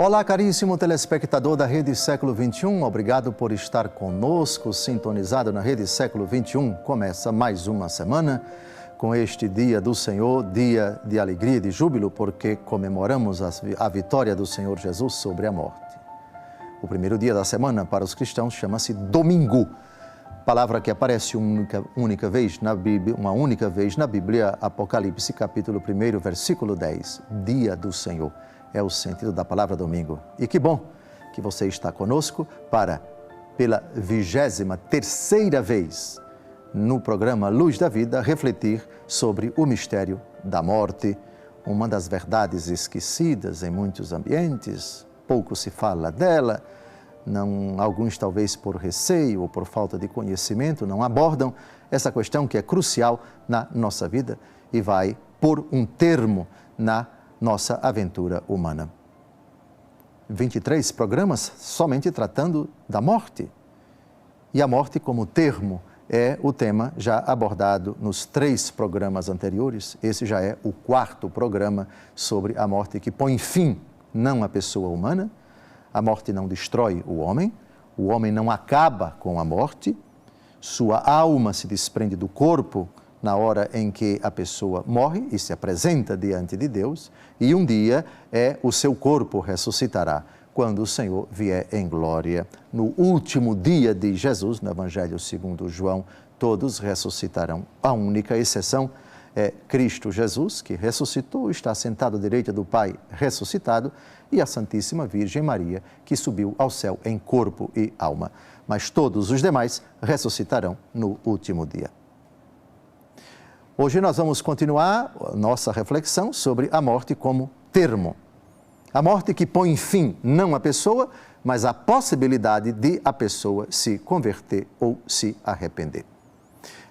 Olá, caríssimo telespectador da Rede Século XXI, obrigado por estar conosco, sintonizado na Rede Século XXI. Começa mais uma semana com este dia do Senhor, dia de alegria e de júbilo, porque comemoramos a vitória do Senhor Jesus sobre a morte. O primeiro dia da semana para os cristãos chama-se domingo, palavra que aparece uma única vez na Bíblia, Apocalipse, capítulo 1, versículo 10, dia do Senhor. É o sentido da palavra domingo. E que bom que você está conosco para, pela 23ª vez, no programa Luz da Vida, refletir sobre o mistério da morte, uma das verdades esquecidas em muitos ambientes. Pouco se fala dela, alguns talvez por receio ou por falta de conhecimento não abordam essa questão que é crucial na nossa vida e vai pôr um termo na nossa aventura humana. 23 programas somente tratando da morte. E a morte como termo é o tema já abordado nos 3 programas anteriores. Esse já é o 4º programa sobre a morte que põe fim não à pessoa humana. A morte não destrói o homem não acaba com a morte, sua alma se desprende do corpo na hora em que a pessoa morre e se apresenta diante de Deus, e um dia o seu corpo ressuscitará, quando o Senhor vier em glória. No último dia de Jesus, no Evangelho segundo João, todos ressuscitarão. A única exceção é Cristo Jesus, que ressuscitou, está sentado à direita do Pai ressuscitado, e a Santíssima Virgem Maria, que subiu ao céu em corpo e alma. Mas todos os demais ressuscitarão no último dia. Hoje nós vamos continuar nossa reflexão sobre a morte como termo. A morte que põe fim não à pessoa, mas à possibilidade de a pessoa se converter ou se arrepender.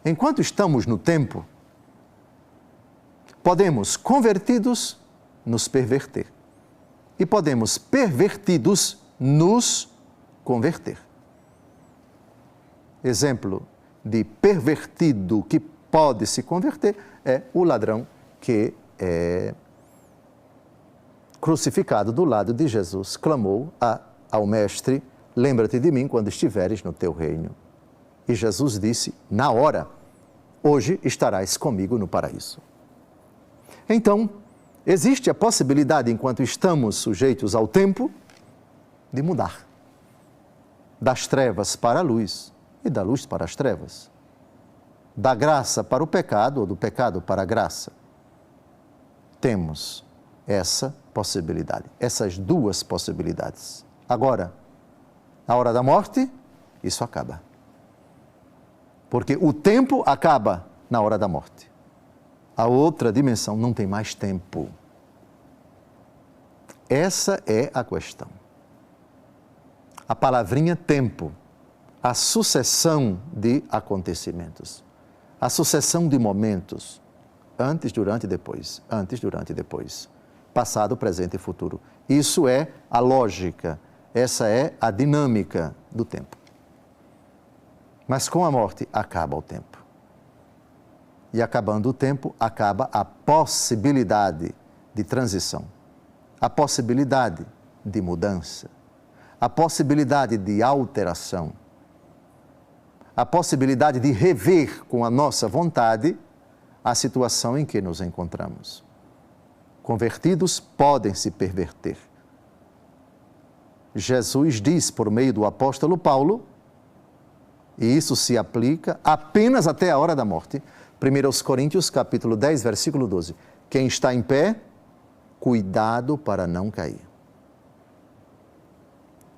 Enquanto estamos no tempo, podemos, convertidos, nos perverter. E podemos, pervertidos, nos converter. Exemplo de pervertido que pode se converter é o ladrão que é crucificado do lado de Jesus, clamou ao mestre: lembra-te de mim quando estiveres no teu reino. E Jesus disse, na hora, hoje estarás comigo no paraíso. Então, existe a possibilidade, enquanto estamos sujeitos ao tempo, de mudar das trevas para a luz e da luz para as trevas, da graça para o pecado ou do pecado para a graça. Temos essa possibilidade, essas duas possibilidades. Agora, na hora da morte, isso acaba. Porque o tempo acaba na hora da morte. A outra dimensão não tem mais tempo. Essa é a questão. A palavrinha tempo, a sucessão de acontecimentos, a sucessão de momentos, antes, durante e depois, antes, durante e depois, passado, presente e futuro. Isso é a lógica, essa é a dinâmica do tempo. Mas com a morte acaba o tempo. E acabando o tempo, acaba a possibilidade de transição, a possibilidade de mudança, a possibilidade de alteração, a possibilidade de rever com a nossa vontade a situação em que nos encontramos. Convertidos podem se perverter. Jesus diz por meio do apóstolo Paulo, e isso se aplica apenas até a hora da morte, 1 Coríntios capítulo 10, versículo 12. Quem está em pé, cuidado para não cair.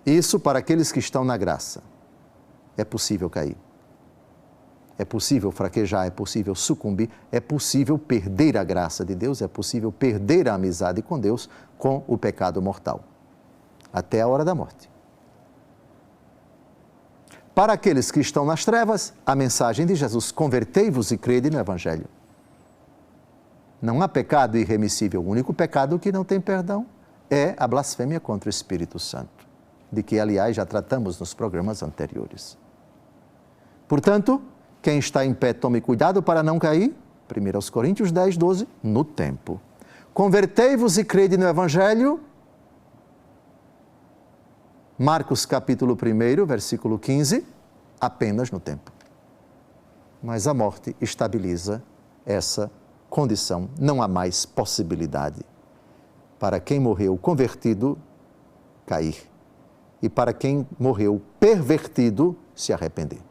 Isso para aqueles que estão na graça. É possível cair. É possível fraquejar, é possível sucumbir, é possível perder a graça de Deus, é possível perder a amizade com Deus com o pecado mortal. Até a hora da morte. Para aqueles que estão nas trevas, a mensagem de Jesus: convertei-vos e crede no Evangelho. Não há pecado irremissível. O único pecado que não tem perdão é a blasfêmia contra o Espírito Santo, de que, aliás, já tratamos nos programas anteriores. Portanto, quem está em pé, tome cuidado para não cair. 1 Coríntios 10, 12, no tempo. Convertei-vos e crede no Evangelho. Marcos capítulo 1, versículo 15, apenas no tempo. Mas a morte estabiliza essa condição, não há mais possibilidade para quem morreu convertido cair e para quem morreu pervertido se arrepender.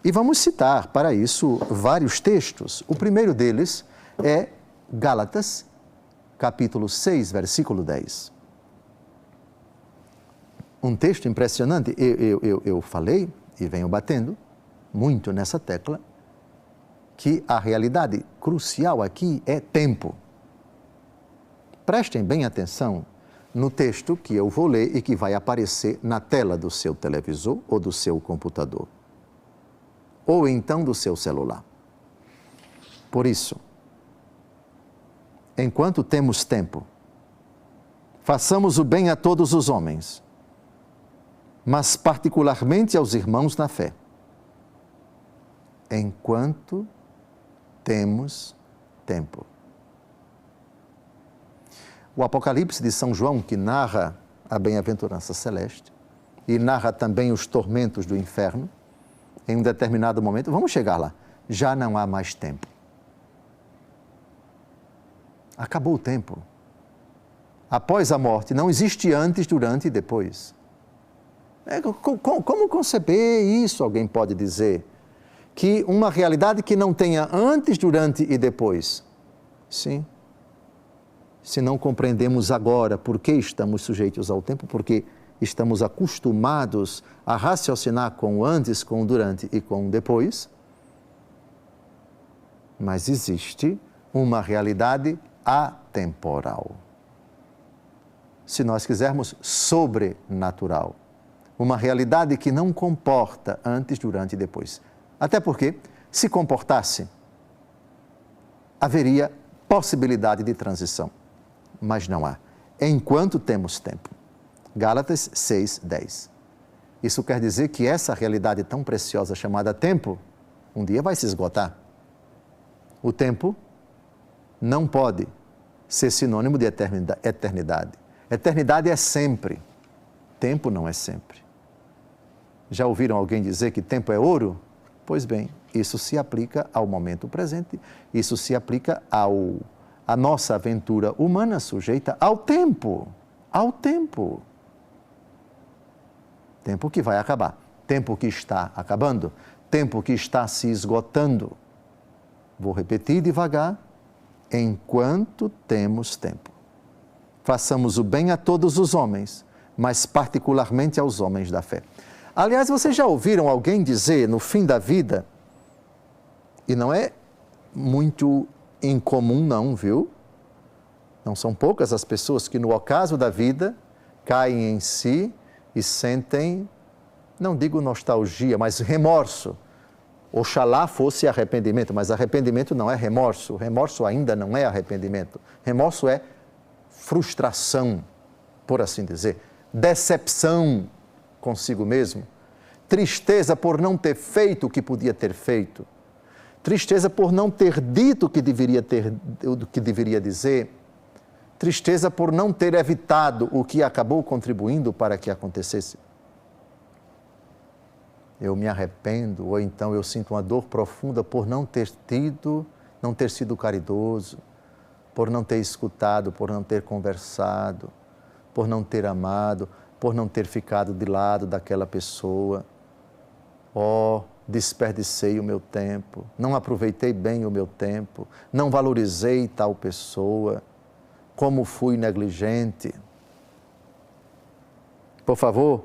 E vamos citar para isso vários textos. O primeiro deles é Gálatas, capítulo 6, versículo 10. Um texto impressionante. Eu falei e venho batendo muito nessa tecla que a realidade crucial aqui é tempo. Prestem bem atenção no texto que eu vou ler e que vai aparecer na tela do seu televisor ou do seu computador, ou então do seu celular. Por isso, enquanto temos tempo, façamos o bem a todos os homens, mas particularmente aos irmãos na fé. Enquanto temos tempo. O Apocalipse de São João, que narra a bem-aventurança celeste e narra também os tormentos do inferno, em um determinado momento, vamos chegar lá, já não há mais tempo. Acabou o tempo. Após a morte, não existe antes, durante e depois. Como conceber isso, alguém pode dizer? Que uma realidade que não tenha antes, durante e depois. Sim. Se não compreendemos agora por que estamos sujeitos ao tempo, porque estamos acostumados a raciocinar com o antes, com o durante e com o depois, mas existe uma realidade atemporal. Se nós quisermos, sobrenatural. Uma realidade que não comporta antes, durante e depois. Até porque, se comportasse, haveria possibilidade de transição. Mas não há. Enquanto temos tempo. Gálatas 6, 10. Isso quer dizer que essa realidade tão preciosa chamada tempo, um dia vai se esgotar. O tempo não pode ser sinônimo de eternidade. Eternidade é sempre. Tempo não é sempre. Já ouviram alguém dizer que tempo é ouro? Pois bem, isso se aplica ao momento presente, isso se aplica à nossa aventura humana sujeita ao tempo. Ao tempo. Tempo que vai acabar. Tempo que está acabando. Tempo que está se esgotando. Vou repetir devagar. Enquanto temos tempo. Façamos o bem a todos os homens, mas particularmente aos homens da fé. Aliás, vocês já ouviram alguém dizer no fim da vida, e não é muito incomum não, viu? Não são poucas as pessoas que no ocaso da vida caem em si e sentem, não digo nostalgia, mas remorso. Oxalá fosse arrependimento, mas arrependimento não é remorso. Remorso ainda não é arrependimento. Remorso é frustração, por assim dizer, decepção consigo mesmo, tristeza por não ter feito o que podia ter feito, tristeza por não ter dito o que deveria dizer, tristeza por não ter evitado o que acabou contribuindo para que acontecesse. Eu me arrependo, ou então eu sinto uma dor profunda por não ter sido caridoso, por não ter escutado, por não ter conversado, por não ter amado, por não ter ficado de lado daquela pessoa. Oh, desperdicei o meu tempo, não aproveitei bem o meu tempo, não valorizei tal pessoa, como fui negligente. Por favor,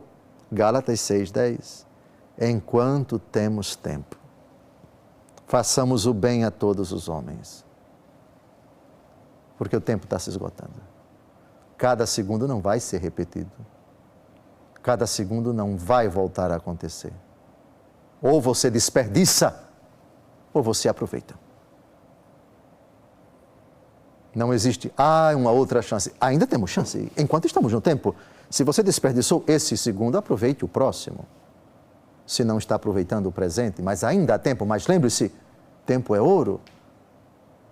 Gálatas 6:10. Enquanto temos tempo, façamos o bem a todos os homens. Porque o tempo está se esgotando. Cada segundo não vai ser repetido. Cada segundo não vai voltar a acontecer. Ou você desperdiça, ou você aproveita. Não existe, uma outra chance. Ainda temos chance. Enquanto estamos no tempo, se você desperdiçou esse segundo, aproveite o próximo. Se não está aproveitando o presente, mas ainda há tempo. Mas lembre-se, tempo é ouro.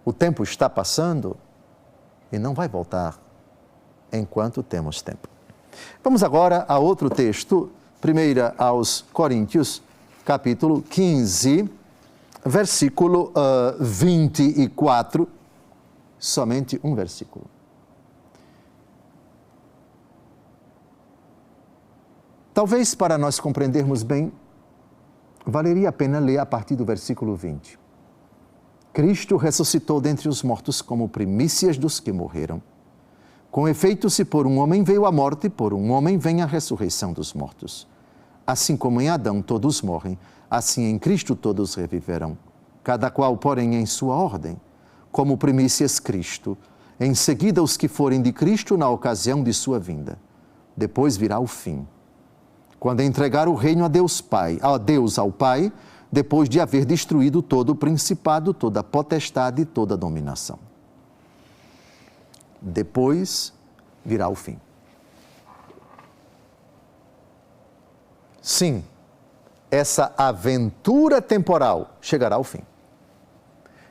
O tempo está passando e não vai voltar enquanto temos tempo. Vamos agora a outro texto, 1 aos Coríntios, capítulo 15, versículo 24, somente um versículo. Talvez para nós compreendermos bem, valeria a pena ler a partir do versículo 20. Cristo ressuscitou dentre os mortos como primícias dos que morreram. Com efeito, se por um homem veio a morte, por um homem vem a ressurreição dos mortos. Assim como em Adão todos morrem, assim em Cristo todos reviverão. Cada qual, porém, em sua ordem. Como primícias Cristo, em seguida os que forem de Cristo na ocasião de sua vinda. Depois virá o fim, quando entregar o reino a Deus ao Pai, depois de haver destruído todo o principado, toda a potestade e toda a dominação. Depois virá o fim. Sim, essa aventura temporal chegará ao fim.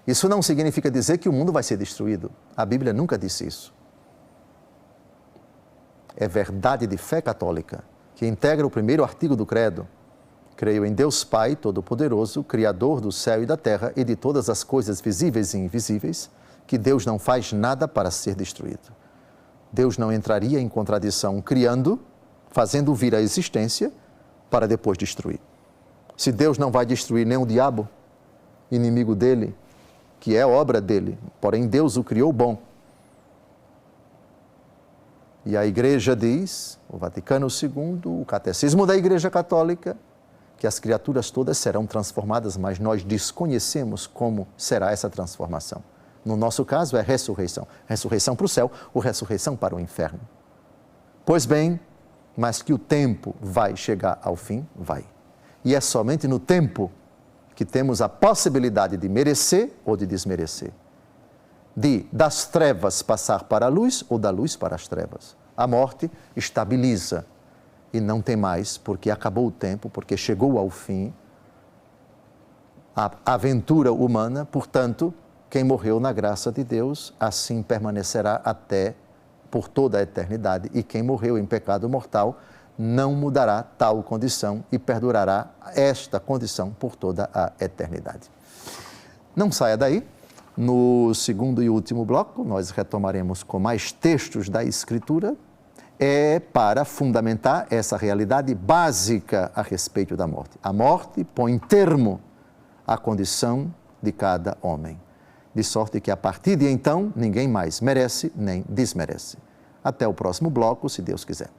Isso não significa dizer que o mundo vai ser destruído. A Bíblia nunca disse isso. É verdade de fé católica, que integra o primeiro artigo do credo. Creio em Deus Pai Todo-Poderoso, Criador do céu e da terra e de todas as coisas visíveis e invisíveis, que Deus não faz nada para ser destruído. Deus não entraria em contradição criando, fazendo vir à existência, para depois destruir. Se Deus não vai destruir nem o diabo, inimigo dele, que é obra dele, porém Deus o criou bom. E a Igreja diz, o Vaticano II, o Catecismo da Igreja Católica, que as criaturas todas serão transformadas, mas nós desconhecemos como será essa transformação. No nosso caso é ressurreição. Ressurreição para o céu ou ressurreição para o inferno. Pois bem, mas que o tempo vai chegar ao fim, vai. E é somente no tempo que temos a possibilidade de merecer ou de desmerecer. Das trevas passar para a luz ou da luz para as trevas. A morte estabiliza e não tem mais, porque acabou o tempo, porque chegou ao fim a aventura humana. Portanto, quem morreu na graça de Deus, assim permanecerá até por toda a eternidade. E quem morreu em pecado mortal não mudará tal condição e perdurará esta condição por toda a eternidade. Não saia daí. No segundo e último bloco, nós retomaremos com mais textos da Escritura, para fundamentar essa realidade básica a respeito da morte. A morte põe termo à condição de cada homem, de sorte que a partir de então, ninguém mais merece nem desmerece. Até o próximo bloco, se Deus quiser.